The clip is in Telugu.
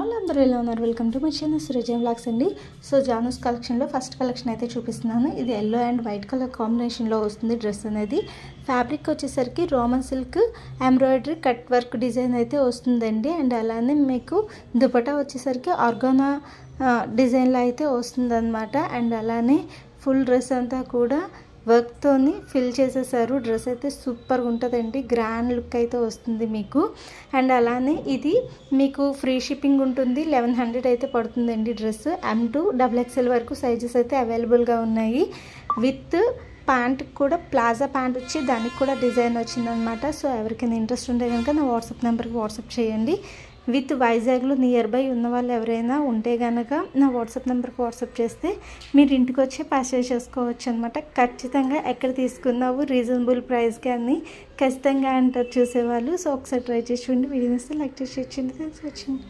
ఆల్ అందరూ ఎలా ఉన్నారు? Welcome to my channel Surajaya vlogs అండి. సో జానూస్ కలెక్షన్లో ఫస్ట్ కలెక్షన్ అయితే చూపిస్తున్నాను. ఇది ఎల్లో అండ్ వైట్ కలర్ కాంబినేషన్లో వస్తుంది డ్రెస్ అనేది. ఫ్యాబ్రిక్ వచ్చేసరికి Roman silk embroidery cut work design అయితే వస్తుందండి. అండ్ అలానే మీకు దుపట్టా వచ్చేసరికి ఆర్గానా డిజైన్లో అయితే వస్తుంది అనమాట. అండ్ అలానే ఫుల్ డ్రెస్ అంతా కూడా వర్క్తోని ఫిల్ చేసేసారు. డ్రెస్ అయితే సూపర్గా ఉంటుందండి, గ్రాండ్ లుక్ అయితే వస్తుంది మీకు. అండ్ అలానే ఇది మీకు ఫ్రీ షిప్పింగ్ ఉంటుంది. 1100 అయితే పడుతుందండి డ్రెస్. M to XXL వరకు సైజెస్ అయితే అవైలబుల్గా ఉన్నాయి. విత్ ప్యాంట్ కూడా ప్లాజా ప్యాంట్ వచ్చి దానికి కూడా డిజైన్ వచ్చిందనమాట. సో ఎవరికైనా ఇంట్రెస్ట్ ఉంటే కనుక నా వాట్సాప్ నెంబర్కి వాట్సాప్ చేయండి. విత్ వైజాగ్లో నియర్ బై ఉన్న వాళ్ళు ఎవరైనా ఉంటే కనుక నా వాట్సాప్ నెంబర్కి వాట్సాప్ చేస్తే మీరు ఇంటికి వచ్చి పర్చేస్ చేసుకోవచ్చు అనమాట. ఖచ్చితంగా ఎక్కడ తీసుకున్నావు రీజనబుల్ ప్రైస్కి అని ఖచ్చితంగా అంటారు చూసేవాళ్ళు. సో ఒకసారి ట్రై చేసి చూడండి. వీడియో నచ్చితే లైక్ చేసి ఇచ్చింది. Thanks for watching.